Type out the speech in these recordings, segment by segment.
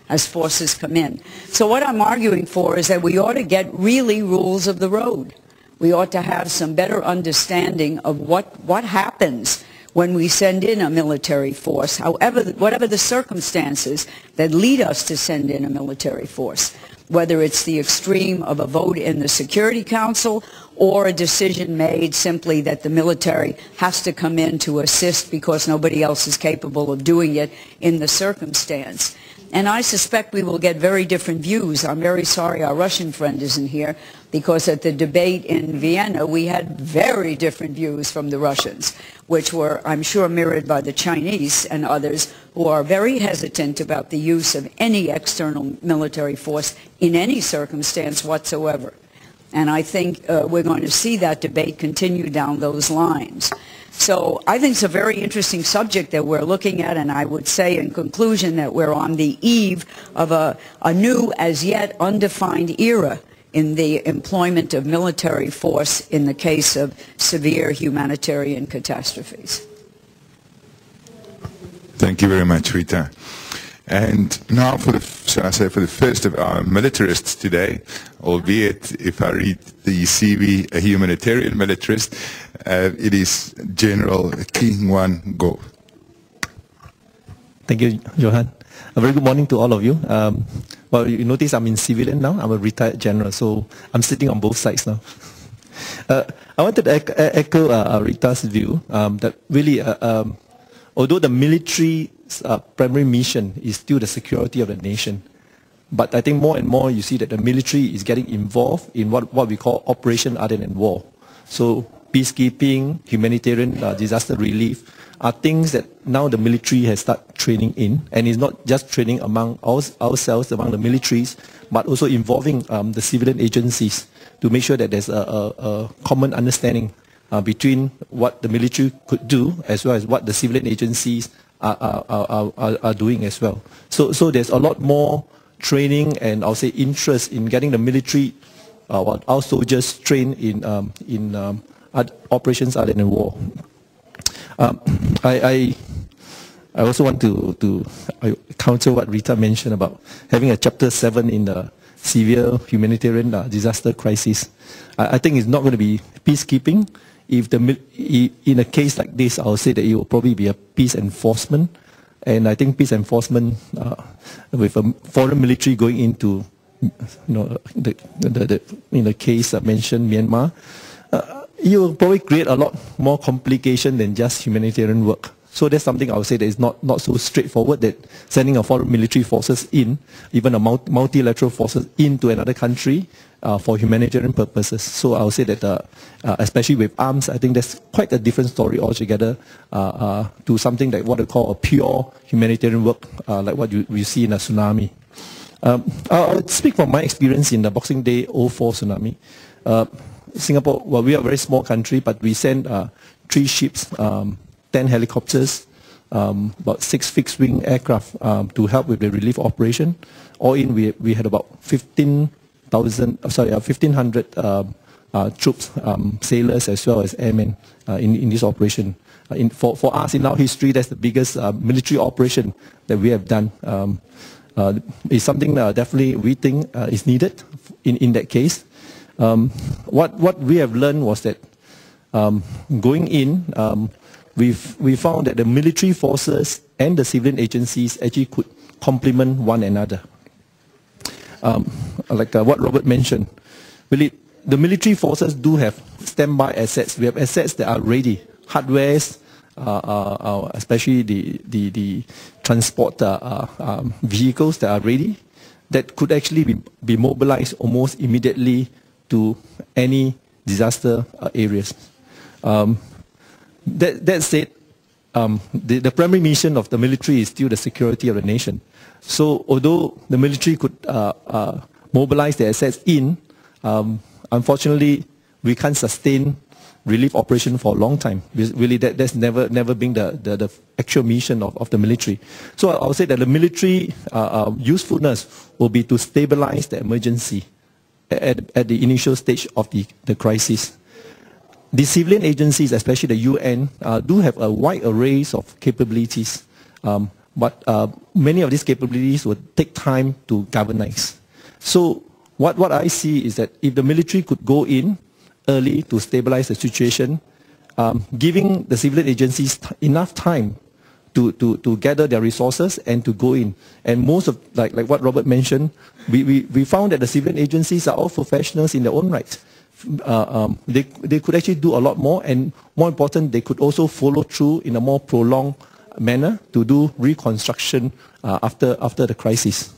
as forces come in. So what I'm arguing for is that we ought to get really rules of the road. We ought to have some better understanding of what happens when we send in a military force, whatever the circumstances that lead us to send in a military force, whether it's the extreme of a vote in the Security Council or a decision made simply that the military has to come in to assist because nobody else is capable of doing it in the circumstance. And I suspect we will get very different views. I'm very sorry our Russian friend isn't here, because at the debate in Vienna, we had very different views from the Russians, which were, I'm sure, mirrored by the Chinese and others, who are very hesitant about the use of any external military force in any circumstance whatsoever. And I think we're going to see that debate continue down those lines. So I think it's a very interesting subject that we're looking at, and I would say in conclusion that we're on the eve of a new, as yet undefined era in the employment of military force in the case of severe humanitarian catastrophes. Thank you very much, Rita. And now for the first of our militarists today, albeit if I read the CV, a humanitarian militarist, it is General Nguan Go. Thank you, Johan. A very good morning to all of you. Well, you notice I'm in civilian now. I'm a retired general, so I'm sitting on both sides now. I wanted to echo Rita's view that really, although the military primary mission is still the security of the nation, but I think more and more you see that the military is getting involved in what we call operation other than war. So peacekeeping, humanitarian disaster relief are things that now the military has started training in, and it's not just training among ourselves, among the militaries, but also involving the civilian agencies to make sure that there's a common understanding between what the military could do as well as what the civilian agencies are doing as well. So there's a lot more training and I'll say interest in getting the military, our soldiers trained in operations other than war. I also want to counter what Rita mentioned about having a chapter 7 in the severe humanitarian disaster crisis. I think it's not going to be peacekeeping. If in a case like this, I'll say that it will probably be a peace enforcement, and I think peace enforcement with a foreign military going into, in the case I mentioned, Myanmar, it will probably create a lot more complication than just humanitarian work. So that's something I would say that is not so straightforward, that sending a foreign military forces in, even a multilateral forces into another country for humanitarian purposes. So I would say that especially with arms, I think that's quite a different story altogether to something like what they call a pure humanitarian work, like what we see in a tsunami. I'll speak from my experience in the Boxing Day 04 tsunami. Singapore, well, we are a very small country, but we sent 3 ships, 10 helicopters, about 6 fixed-wing aircraft to help with the relief operation. All in, we had about 1,500 troops, sailors as well as airmen in this operation. For us, in our history, that's the biggest military operation that we have done. It's something definitely we think is needed in that case. What we have learned was that going in, we found that the military forces and the civilian agencies actually could complement one another. Like what Robert mentioned, really, the military forces do have standby assets. We have assets that are ready, hardwares, especially the transport vehicles that are ready, that could actually be mobilized almost immediately to any disaster areas. That said, the primary mission of the military is still the security of the nation. So although the military could mobilize their assets in, unfortunately, we can't sustain relief operation for a long time. Really, that's never been the actual mission of the military. So I would say that the military usefulness will be to stabilize the emergency at the initial stage of the crisis. The civilian agencies, especially the UN, do have a wide array of capabilities, but many of these capabilities would take time to galvanize. So what I see is that if the military could go in early to stabilize the situation, giving the civilian agencies enough time to gather their resources and to go in. And most of, like what Robert mentioned, we found that the civilian agencies are all professionals in their own right. They could actually do a lot more, and more important, they could also follow through in a more prolonged manner to do reconstruction after the crisis.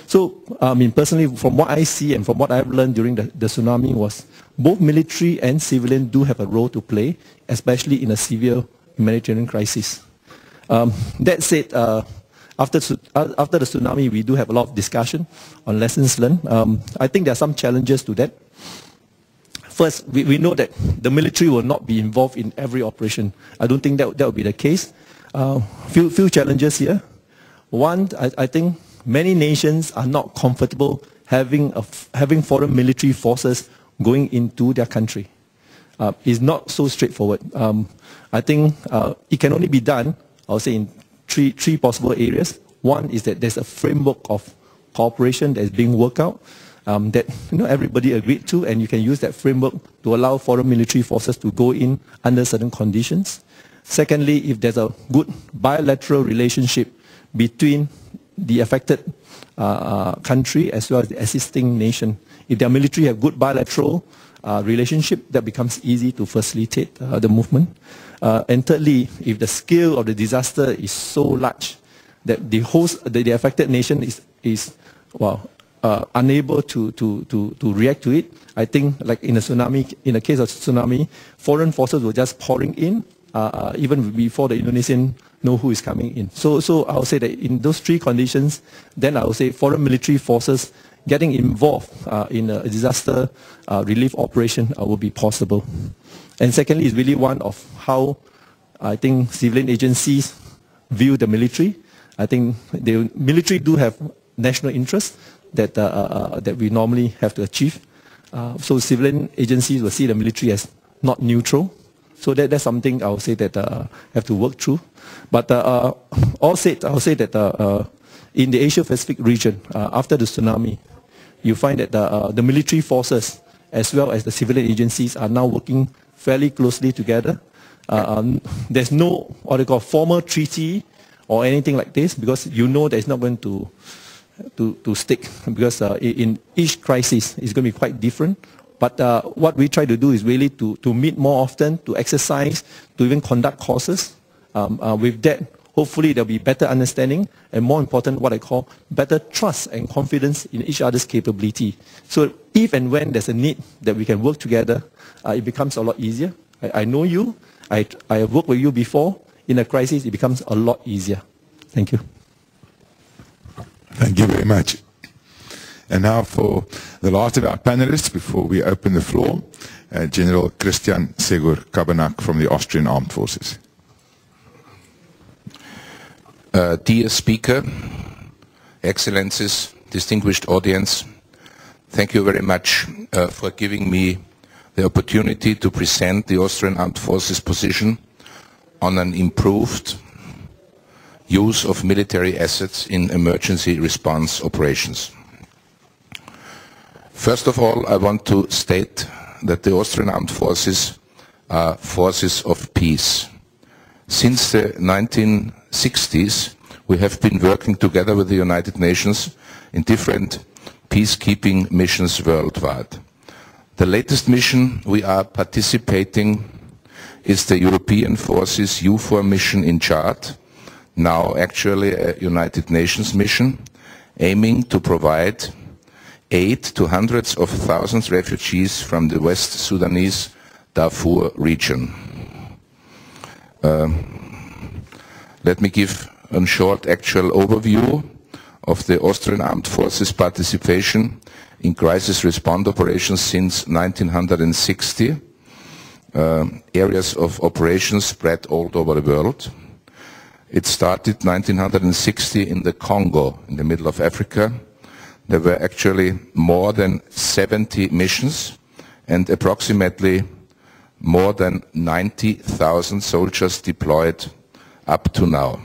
So, I mean, personally, from what I see and from what I've learned during the tsunami was both military and civilian do have a role to play, especially in a severe humanitarian crisis. That said, after the tsunami, we do have a lot of discussion on lessons learned. I think there are some challenges to that. First, we know that the military will not be involved in every operation. I don't think that will be the case. Few challenges here. One, I think many nations are not comfortable having foreign military forces going into their country. It's not so straightforward. I think it can only be done, I'll say, in three possible areas. One is that there's a framework of cooperation that is being worked out that everybody agreed to, and you can use that framework to allow foreign military forces to go in under certain conditions. Secondly, if there's a good bilateral relationship between the affected country as well as the assisting nation, if their military have good bilateral relationship, that becomes easy to facilitate the movement. And thirdly, if the scale of the disaster is so large that the affected nation is unable to react to it, I think, like in the case of tsunami, foreign forces were just pouring in even before the Indonesian know who is coming in. So I would say that in those three conditions, then I would say foreign military forces getting involved in a disaster relief operation will be possible. And secondly, is really one of how I think civilian agencies view the military. I think the military do have national interests that we normally have to achieve. So civilian agencies will see the military as not neutral. So that's something I would say that have to work through. But all said, I would say that in the Asia-Pacific region, after the tsunami, you find that the military forces as well as the civilian agencies are now working fairly closely together. There's no what they call formal treaty or anything like this, because that it's not going to stick, because in each crisis it's going to be quite different. But what we try to do is really to meet more often, to exercise, to even conduct courses. With that, hopefully there'll be better understanding, and more important, what I call better trust and confidence in each other's capability. So if and when there's a need that we can work together, it becomes a lot easier. I know you, I have worked with you before. In a crisis, it becomes a lot easier. Thank you. Thank you very much. And now for the last of our panelists, before we open the floor, General Christian Segur Kabanak from the Austrian Armed Forces. Dear Speaker, Excellencies, distinguished audience, thank you very much for giving me the opportunity to present the Austrian Armed Forces position on an improved use of military assets in emergency response operations. First of all, I want to state that the Austrian Armed Forces are forces of peace. Since the 1960s, we have been working together with the United Nations in different peacekeeping missions worldwide. The latest mission we are participating is the European Forces EUFOR mission in Chad, now actually a United Nations mission, aiming to provide aid to hundreds of thousands of refugees from the West Sudanese Darfur region. Let me give a short actual overview of the Austrian Armed Forces participation in crisis response operations since 1960. Areas of operations spread all over the world. It started 1960 in the Congo, in the middle of Africa. There were actually more than 70 missions and approximately more than 90,000 soldiers deployed up to now.